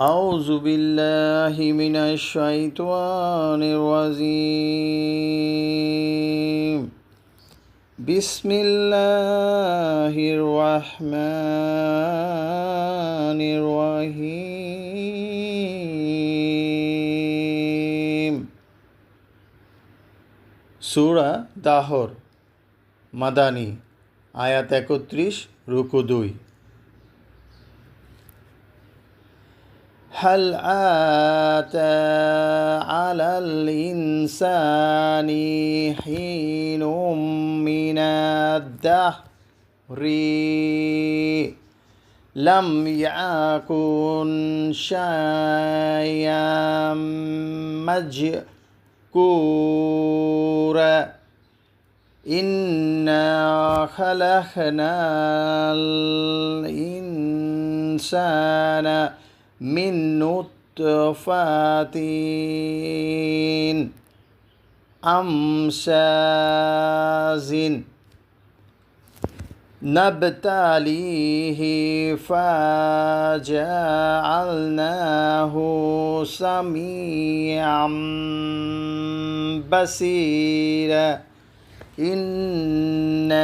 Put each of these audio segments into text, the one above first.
أعوذ بالله من الشيطان الرجيم بسم الله الرحمن الرحيم সূরা দাহর মাদানী আয়াত ৩১ রুকু ২ هل أتى على الإنسان حين من الدهر لم يكن شيئا مذكورا إنا خلقنا الإنسان من نطفة أمشاج نبتليه فجعلناه سميعا بصيرا إنا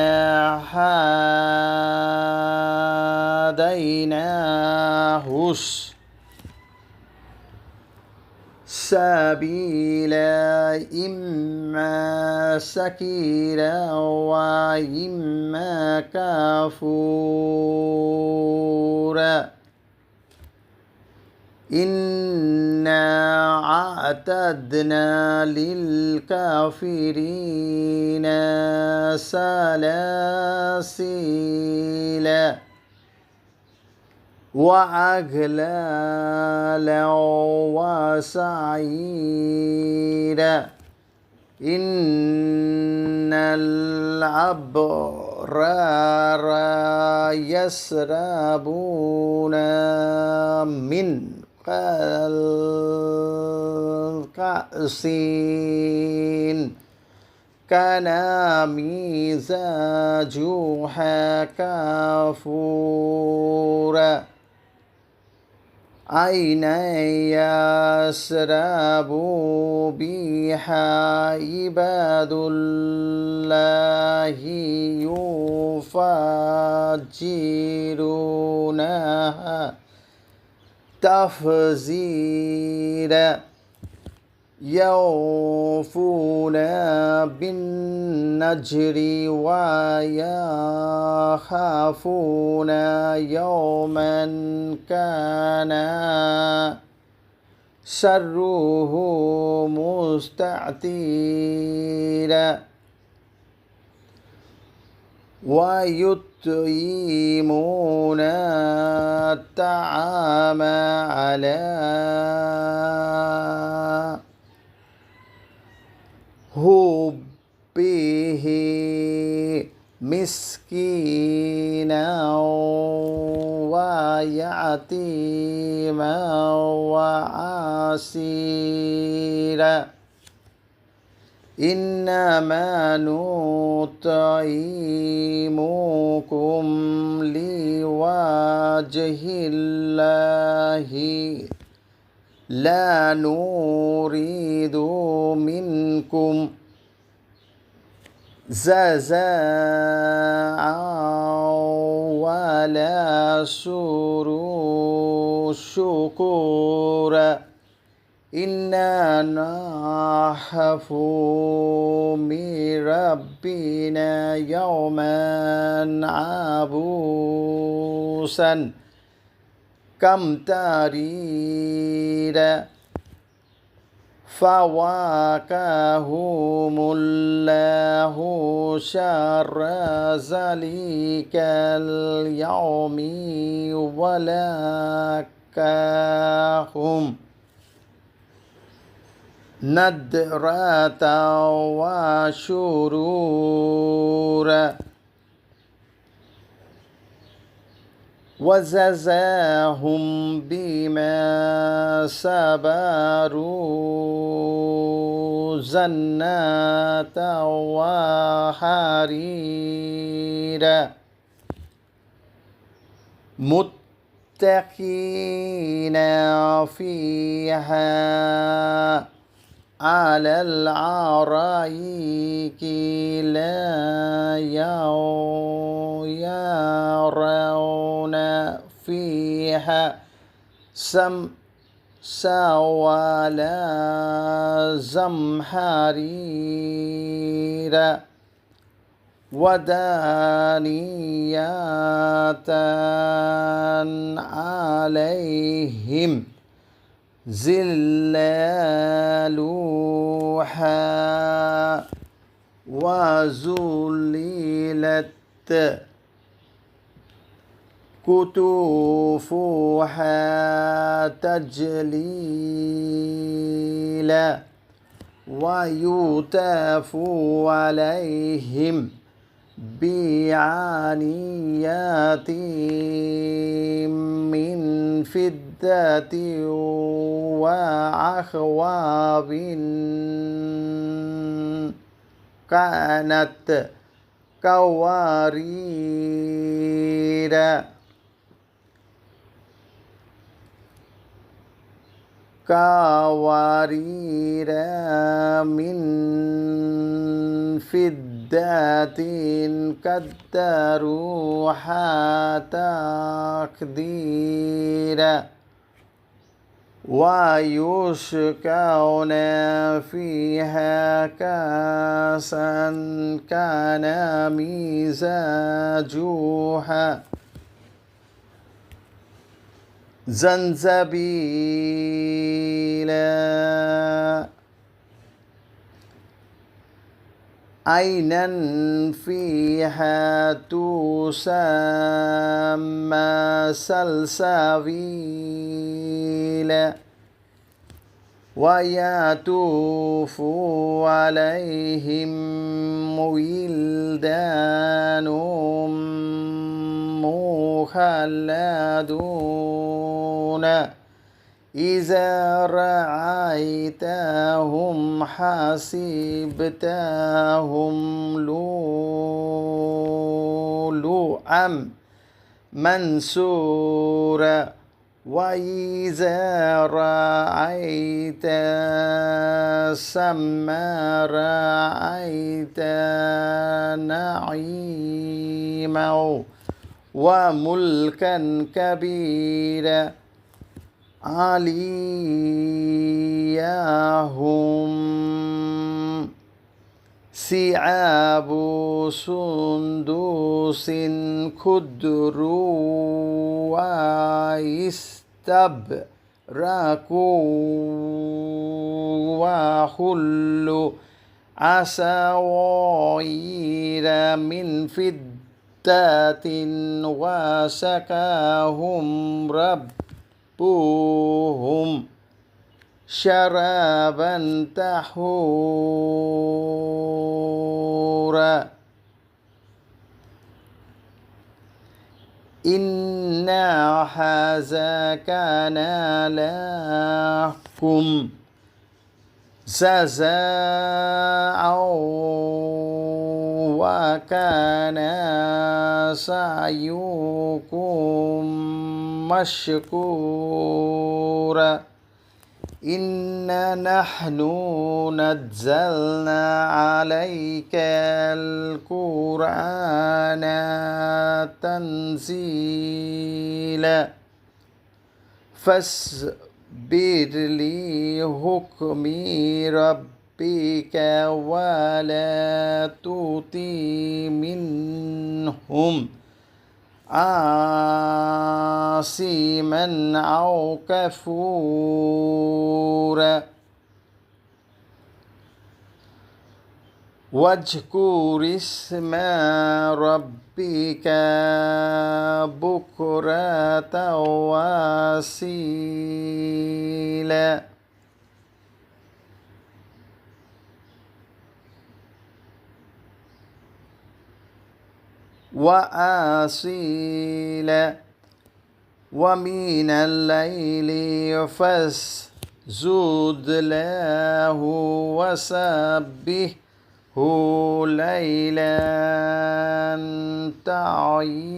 هديناه سبيلا إما شاكرا وإما كفورا إنا أعتدنا للكافرين سلاسل وأغلالا وسعيرا إن الأبرار يشربون من كأس كان مزاجها كافورا عينا يشرب بها عباد الله يفجرونها تفجيرا يوفون بالنجر ويخافون يوما كان شره مستطيرا ويطعمون الطعام على حبه مسكينا ويتيما وأسيرا إنما نطعمكم لوجه الله لا نريد منكم جزاء ولا شكورا إنا نخاف من ربنا يوما عبوسا قمطريرا فوقاهم الله شر ذلك اليوم ولقاهم نضرة وسرورا وجزاهم بما صبروا جنات وحريرا متكئين فيها على الأرائك لا يرون فيها ولا زمهريرا ودانية عليهم ظلالها وذللت قطوفها تجليلا ويطاف عليهم بآنية من فضة وأكواب كانت قوارير من فضة قدروها تقديرا ويسقون فيها كأسا كان مزاجها زنجبيلا عينا فيها تسمى سلسبيلا ويطوف عليهم ولدان مخلدون إذا رأيتهم حسبتهم لؤلؤا منثورا وإذا رأيت ثم رأيت نعيما وملكا كبيرا عليهم ثياب سندس خضر واستبرق وحلوا أساوير من فضة وسقاهم ربهم شرابا طهورا إن هذا كان لكم جزاء وكان سعيكم مشكورا إنا نحن نزلنا عليك القرآن تنزيلا فاصبر لحكم ربك ولا تطع منهم عاصما أو كفورا واذكر اسم ربك بكرة وأصيلا ومن الليل فاسجد له وسبحه ليلا طويلا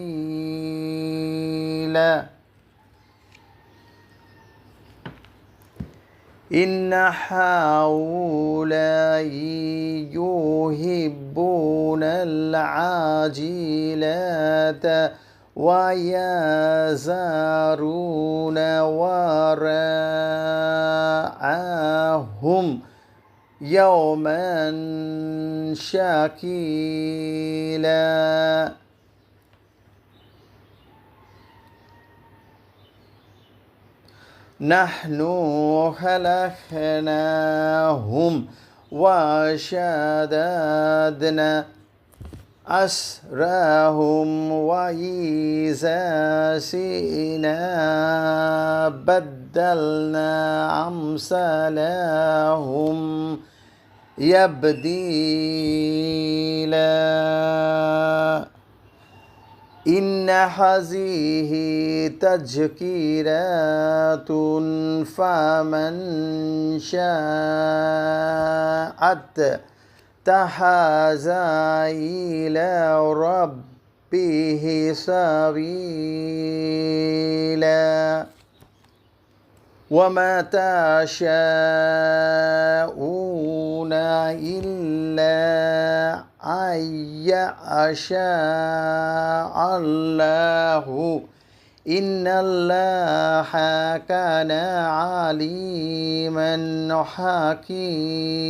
إن هؤلاء يحبون العاجلة ويذرون وراءهم يوما ثقيلا نحن خلقناهم وشددنا أسرهم وإذا شئنا بدلنا أمثالهم يبديلا إن هذه تذكرة فمن شاء اتخذ إلى ربه سبيلا وما تشاءون إلا أن يشاء الله إن الله كان عليما حكيما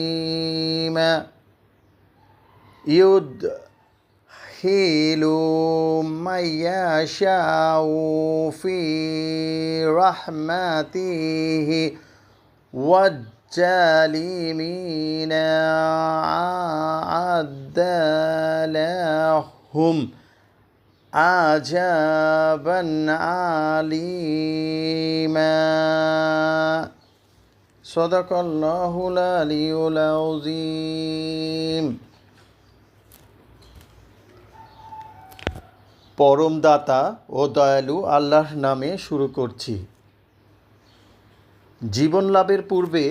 يدخل من يشاء في رحمته والظالمين أعد لهم عذابا أليما صدق الله العلي العظيم পরম দাতা ও দয়ালু আল্লাহর নামে শুরু করছি। জীবন লাভের পূর্বে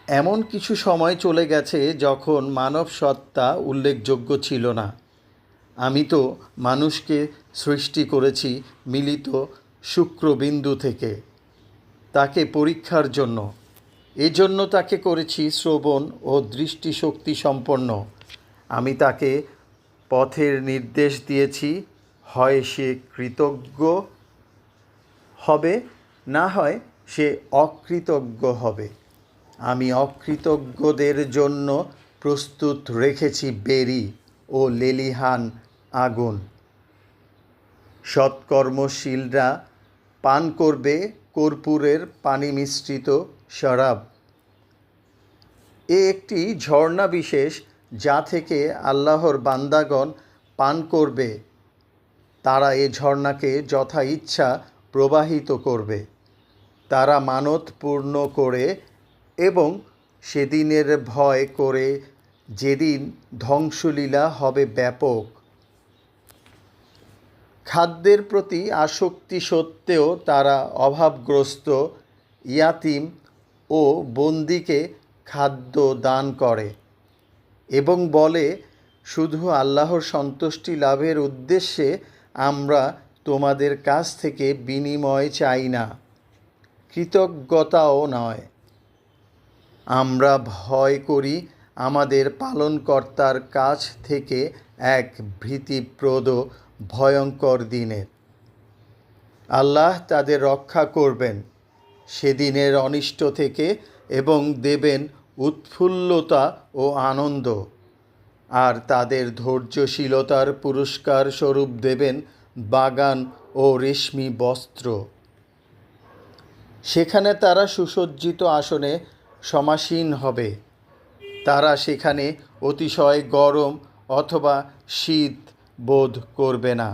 এমন কিছু সময় চলে গেছে যখন মানব সত্তা উল্লেখযোগ্য ছিল না। আমি তো মানুষকে সৃষ্টি করেছি মিলিত শুক্রবিন্দু থেকে, তাকে পরীক্ষার জন্য। এজন্য তাকে করেছি শ্রবণ ও দৃষ্টিশক্তি সম্পন্ন। আমি তাকে পথের নির্দেশ দিয়েছি, হয় সে কৃতজ্ঞ হবে, না হয় সে অকৃতজ্ঞ হবে। আমি অকৃতজ্ঞদের জন্য প্রস্তুত রেখেছি বেরি ও লেলিহান আগুন। সৎকর্মশীলরা পান করবে কর্পূরের পানি মিশ্রিত শরাব। এ একটি ঝর্ণা বিশেষ, যা থেকে আল্লাহর বান্দাগণ পান করবে। তারা এ ঝর্ণাকে যথা ইচ্ছা প্রবাহিত করবে। তারা মানত পূর্ণ করে এবং সেদিনের ভয় করে, যেদিন ধ্বংসলীলা হবে ব্যাপক। খাদ্যের প্রতি আসক্তি সত্ত্বেও তারা অভাবগ্রস্ত ইয়াতিম ও বন্দীকে খাদ্য দান করে এবং বলে, শুধু আল্লাহর সন্তুষ্টি লাভের উদ্দেশ্যে আমরা তোমাদের কাছ থেকে বিনিময় চাই না, কৃতজ্ঞতাও নয়। আমরা ভয় করি আমাদের পালনকর্তার কাছ থেকে এক ভীতিপ্রদ ভয়ঙ্কর দিনের। আল্লাহ তাদের রক্ষা করবেন সেদিনের অনিষ্ট থেকে এবং দেবেন উৎফুল্লতা ও আনন্দ, আর তাদের ধৈর্যশীলতার পুরস্কার স্বরূপ দেবেন বাগান ও রেশমি বস্ত্র। সেখানে তারা সুসজ্জিত আসনে সমাসীন হবে। তারা সেখানে অতিশয় গরম অথবা শীত বোধ করবে না।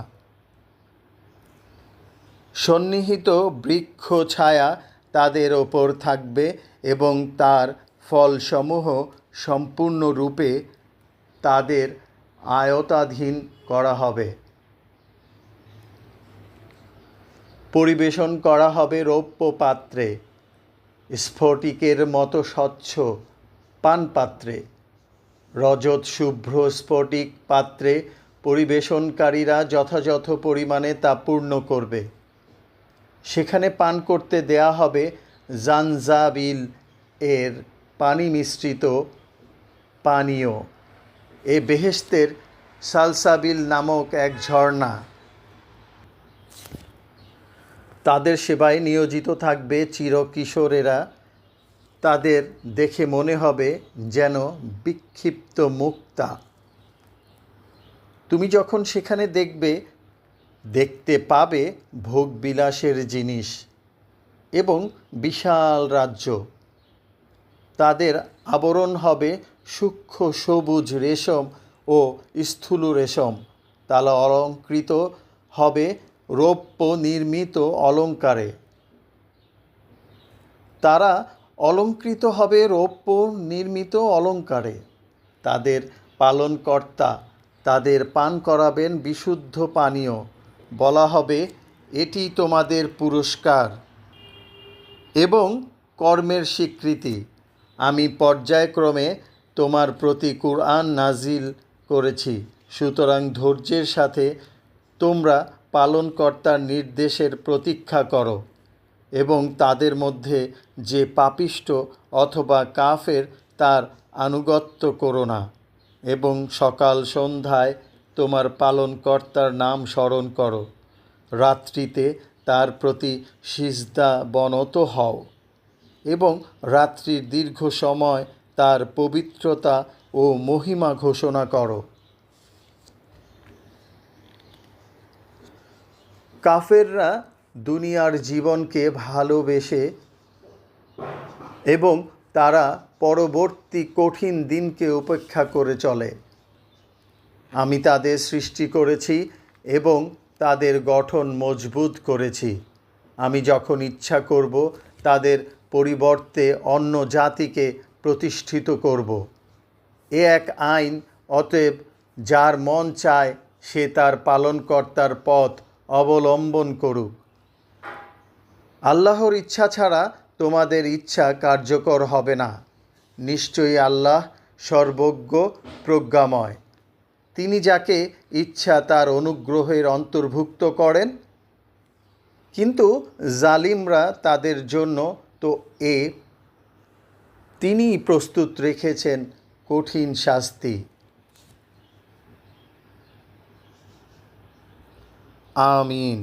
সন্নিহিত বৃক্ষ ছায়া তাদের ওপর থাকবে এবং তার ফলসমূহ সম্পূর্ণরূপে তাদের আয়ত্তাধীন করা হবে। পরিবেশন করা হবে রৌপ্য পাত্রে, স্ফটিকের মতো স্বচ্ছ পানপাত্রে। রজত শুভ্র স্ফটিক পাত্রে পরিবেশনকারীরা যথাযথ পরিমাণে তা পূর্ণ করবে। সেখানে পান করতে দেয়া হবে জানজাবিল এর পানি মিশ্রিত পানীয়। এ বেহেশতের সালসাবিল নামক এক ঝর্ণা। তাদের সেবায় নিয়োজিত থাকবে চিরকিশোরেরা। তাদের দেখে মনে হবে যেন বিক্ষিপ্ত মুক্তা। তুমি যখন সেখানে দেখতে পাবে ভোগবিলাসের জিনিস এবং বিশাল রাজ্য। তাদের আবরণ হবে সূক্ষ্ম সবুজ রেশম ও স্থূল রেশম। তারা অলঙ্কৃত হবে রৌপ্য নির্মিত অলঙ্কারে। তারা অলঙ্কৃত হবে রৌপ্য নির্মিত অলঙ্কারে। তাদের পালনকর্তা তাদের পান করাবেন বিশুদ্ধ পানীয়। বলা হবে, এটি তোমাদের পুরস্কার এবং কর্মের স্বীকৃতি। আমি পর্যায়ক্রমে তোমার প্রতি কুরআন নাজিল করেছি, সুতরাং ধৈর্যের সাথে তোমরা পালনকর্তার নির্দেশের প্রতীক্ষা করো এবং তাদের মধ্যে যে পাপিষ্ঠ অথবা কাফের তার আনুগত্য করো না। এবং সকাল সন্ধ্যায় তোমার পালনকর্তার নাম স্মরণ করো। রাত্রিতে তার প্রতি সিজদা বনত হও এবং রাত্রির দীর্ঘ সময় তার পবিত্রতা ও মহিমা ঘোষণা করো। কাফেররা দুনিয়ার জীবনকে ভালোবেসে এবং তারা পরবর্তী কঠিন দিনকে উপেক্ষা করে চলে। আমি তাদের সৃষ্টি করেছি এবং তাদের গঠন মজবুত করেছি। আমি যখন ইচ্ছা করব তাদের পরিবর্তে অন্য জাতিকে প্রতিষ্ঠিত করব। এ এক আইন, অতএব যার মন চায় সে তার পালনকর্তার পথ অবলম্বন করুক। আল্লাহর ইচ্ছা ছাড়া তোমাদের ইচ্ছা কার্যকর হবে না। নিশ্চয়ই আল্লাহ সর্বজ্ঞ প্রজ্ঞাময়। তিনি যাকে ইচ্ছা তার অনুগ্রহের অন্তর্ভুক্ত করেন, কিন্তু জালিমরা তাদের জন্য তো তিনিই প্রস্তুত রেখেছেন কঠিন শাস্তি। আমিন।